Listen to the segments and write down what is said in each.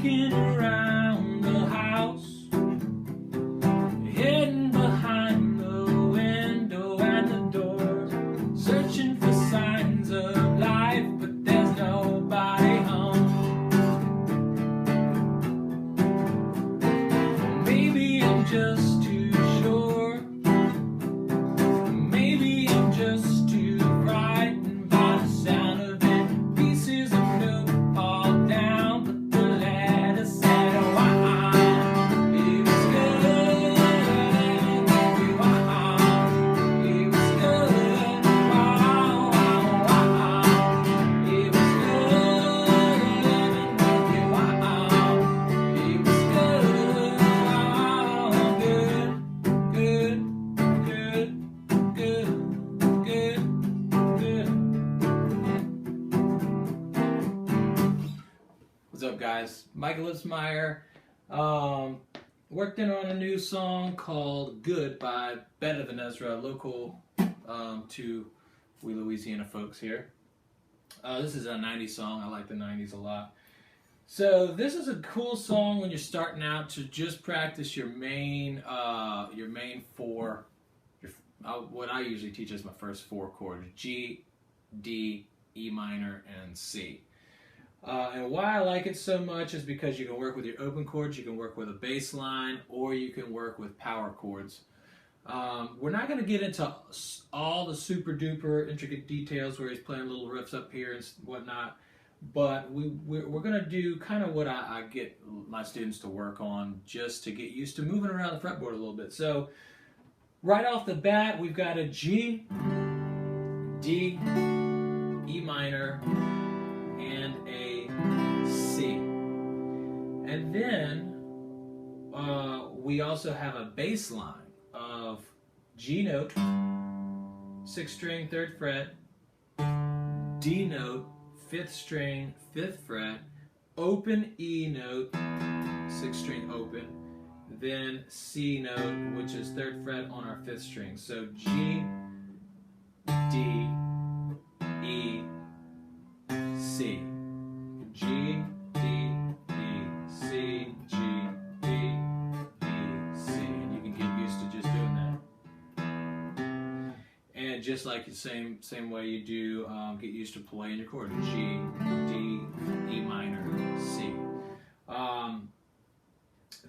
looking around the house, hidden behind the window and the door, searching for signs of life, but there's nobody home. Maybe I'm just too sure. Maybe I'm just too frightened by the sound of it. Pieces of note fall down, but the letter said, wow, it was good. Wow, it was good. Wow, wow, wow, it was good. Wow, it was good. Wow, good, good, good, good, good, good. What's up, guys? Michael Litzmeyer. Worked in on a new song called Good by Better Than Ezra, local to we Louisiana folks here. This is a 90s song. I like the 90s a lot. So this is a cool song when you're starting out to just practice your main four. What I usually teach is my first four chords: G, D, E minor, and C. And why I like it so much is because you can work with your open chords, you can work with a bass line, or you can work with power chords. We're not going to get into all the super duper intricate details where he's playing little riffs up here and whatnot, but we're going to do kind of what I get my students to work on just to get used to moving around the fretboard a little bit. So right off the bat, we've got a G, D, E minor, and a C. And then we also have a bass line of G note, 6th string, 3rd fret, D note, 5th string, 5th fret, open E note, 6th string open, then C note, which is 3rd fret on our 5th string. So G, D, E, C. G, D, E, C, G, D, E, C. And you can get used to just doing that. And just like the same way you do, get used to playing your chord. G, D, E minor, C.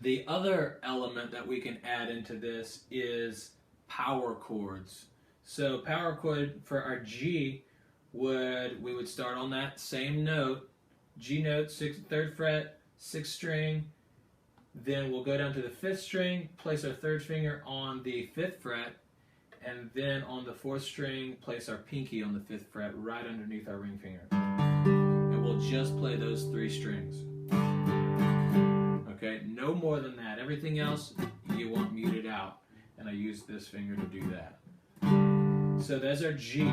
The other element that we can add into this is power chords. So power chord for our G we would start on that same note, G note, 3rd fret, 6th string, then we'll go down to the 5th string, place our 3rd finger on the 5th fret, and then on the 4th string, place our pinky on the 5th fret right underneath our ring finger. And we'll just play those 3 strings. Okay, no more than that. Everything else you want muted out, and I use this finger to do that. So there's our G.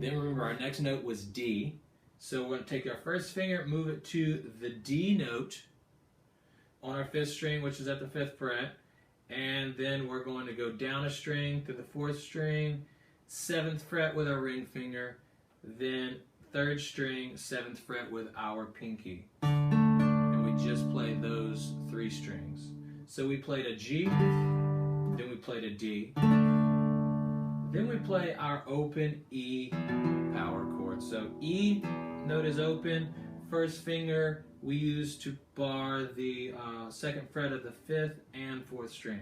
Then remember our next note was D. So we're going to take our first finger, move it to the D note on our 5th string, which is at the 5th fret. And then we're going to go down a string to the 4th string, 7th fret with our ring finger, then 3rd string, 7th fret with our pinky. And we just played those 3 strings. So we played a G, then we played a D, then we play our open E power chord. So E note is open, 1st finger we use to bar the 2nd fret of the 5th and 4th string.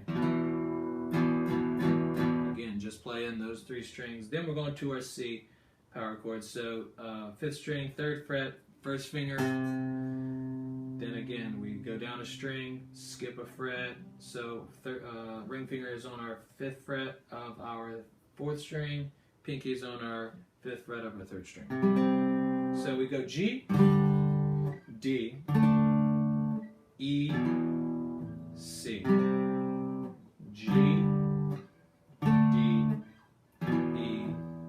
Again, just playing those 3 strings. Then we're going to our C power chord. So 5th string, 3rd fret, 1st finger. Then again, we go down a string, skip a fret. So ring finger is on our 5th fret of our 4th string, pinky is on our 5th fret of our 3rd string. So we go G, D, E, C. G, D, E,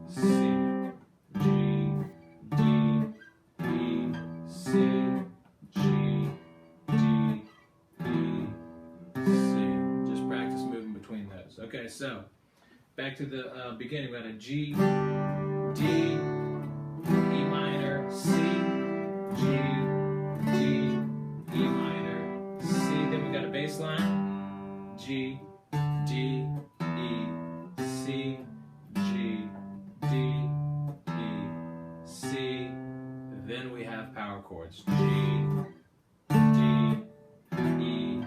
C. G, D, E, C. G, D, E, C. Just practice moving between those. Okay, so back to the beginning. We got a G, D, E minor, C, G, D, then we have power chords. G, D, E,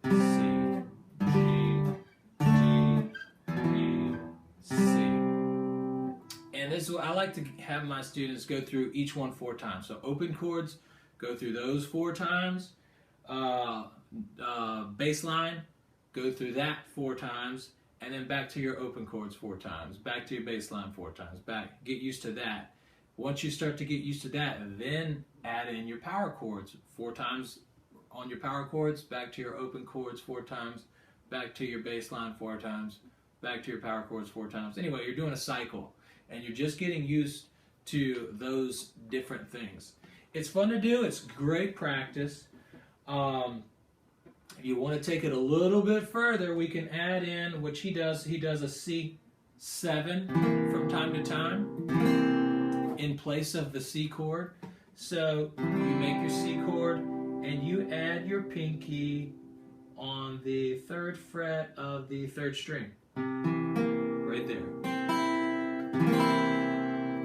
C, G, D, E, C. And this is what I like to have my students go through each one 4 times. So open chords, go through those 4 times. Bass line, go through that 4 times. And then back to your open chords 4 times. Back to your bass line 4 times. Back, get used to that. Once you start to get used to that, then add in your power chords 4 times on your power chords, back to your open chords 4 times, back to your bass line 4 times, back to your power chords 4 times. Anyway, you're doing a cycle, and you're just getting used to those different things. It's fun to do. It's great practice. If you want to take it a little bit further, we can add in, which he does. He does a C7 from time to time in place of the C chord. So you make your C chord and you add your pinky on the 3rd fret of the 3rd string. Right there.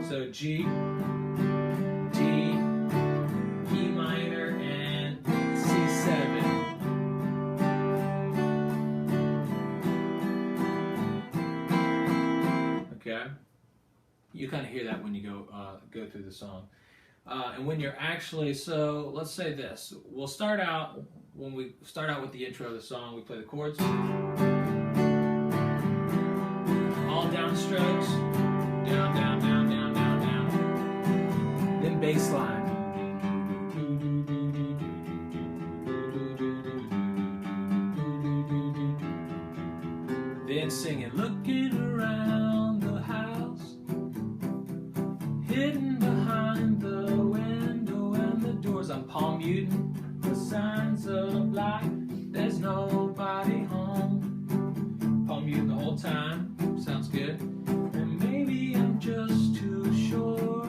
So G, D, E minor, and C7. Okay? You kind of hear that when you go through the song. And when you're actually, so let's say this. We'll start out, when we start out with the intro of the song, we play the chords. All down strokes. Down, down, down, down, down, down. Then bass line. Then singing, looking around the house, hidden behind the window and the doors. I'm palm muting the signs of life. There's nobody home. Palm muting the whole time. Sounds good. And maybe I'm just too sure.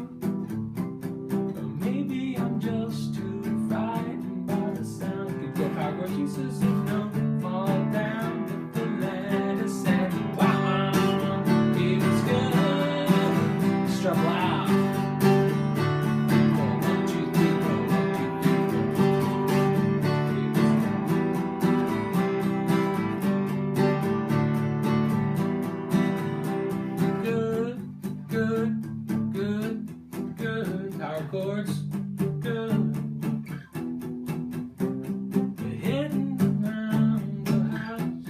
Or maybe I'm just too frightened by the sound. You go power chords, Jesus, and no fall down with the letter said, wow, it was good. Strum loud. 1, 2, 3, 4, 1, 2, 3, 4. Good, good, good, good. Power chords, good. We're heading around the house.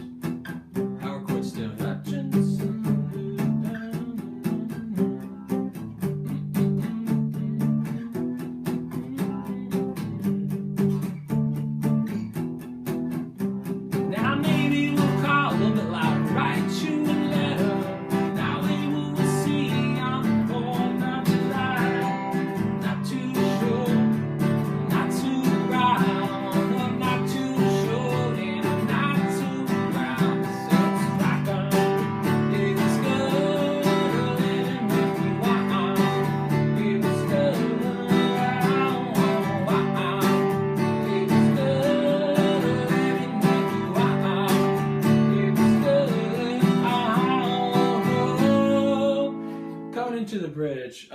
Power chords still. Touching some good down. Now maybe we'll call a little bit louder, write you a letter. Now we will see on the 4th of July. Not too sure, not too proud, not too short, and not too proud. So it's rock on, it was good living with you. It was good, it was good living with you. Coming into the bridge,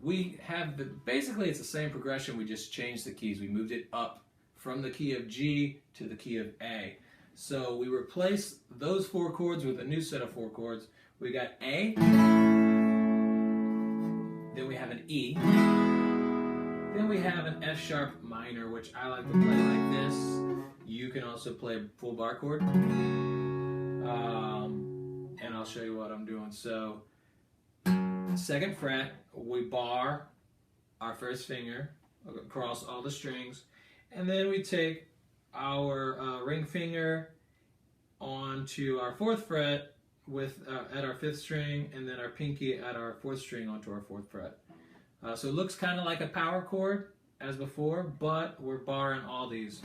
we have basically it's the same progression. We just changed the keys. We moved it up from the key of G to the key of A. So we replace those 4 chords with a new set of 4 chords. We got A, then we have an E, then we have an F sharp minor, which I like to play like this. You can also play a full bar chord. And I'll show you what I'm doing. So 2nd fret, we bar our 1st finger across all the strings, and then we take our ring finger onto our 4th fret with at our 5th string, and then our pinky at our 4th string onto our 4th fret. So it looks kind of like a power chord as before, but we're barring all these.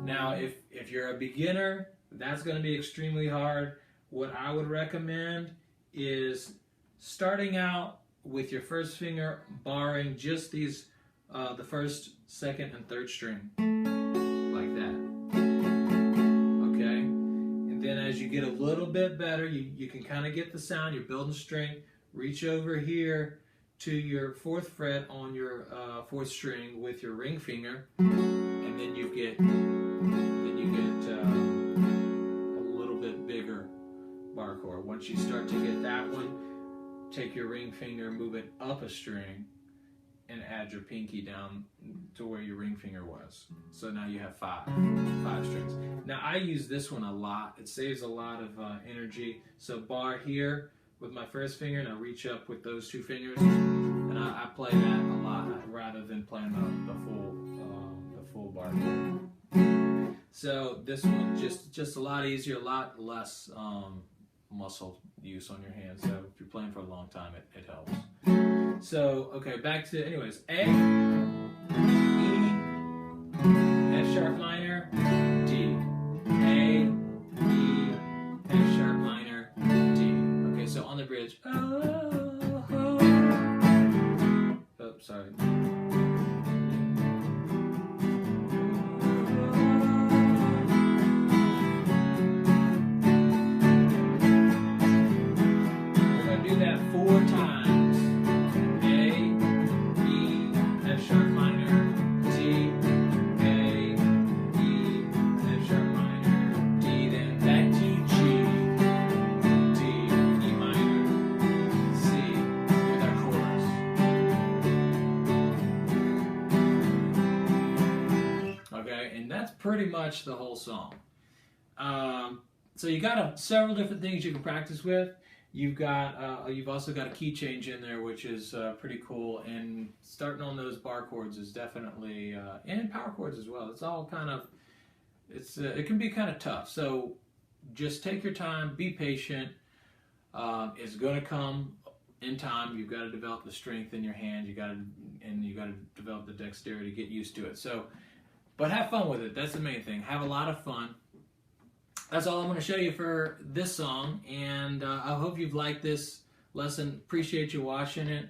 Now, if you're a beginner, that's going to be extremely hard. What I would recommend is starting out with your 1st finger barring just these, the 1st, 2nd, and 3rd string, like that. Okay? And then as you get a little bit better, you can kind of get the sound, you're building strength, reach over here to your 4th fret on your 4th string with your ring finger, and then you get a little bit bigger bar chord. Once you start to get that one, take your ring finger, move it up a string, and add your pinky down to where your ring finger was. So now you have five strings. Now I use this one a lot. It saves a lot of energy. So bar here with my 1st finger, and I reach up with those 2 fingers, and I play that a lot rather than playing the full bar chord. So this one just a lot easier, a lot less muscle use on your hands. So if you're playing for a long time, it helps. So, okay, back to, anyways, A, E, F sharp minor, D. A, E, F sharp minor, D. Okay, so on the bridge, oh, sorry. We're going to do that 4 times. Pretty much the whole song. So you got several different things you can practice with. You've also got a key change in there, which is pretty cool. And starting on those bar chords is definitely, and power chords as well. It's all kind of, it can be kind of tough. So just take your time, be patient. It's going to come in time. You've got to develop the strength in your hand. You got to develop the dexterity, get used to it. So. But have fun with it. That's the main thing. Have a lot of fun. That's all I'm going to show you for this song. And I hope you've liked this lesson. Appreciate you watching it.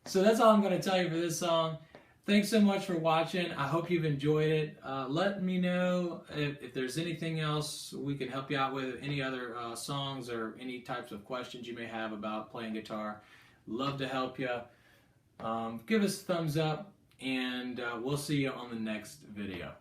So that's all I'm going to tell you for this song. Thanks so much for watching. I hope you've enjoyed it. Let me know if there's anything else we can help you out with. Any other songs or any types of questions you may have about playing guitar. Love to help you. Give us a thumbs up, and we'll see you on the next video.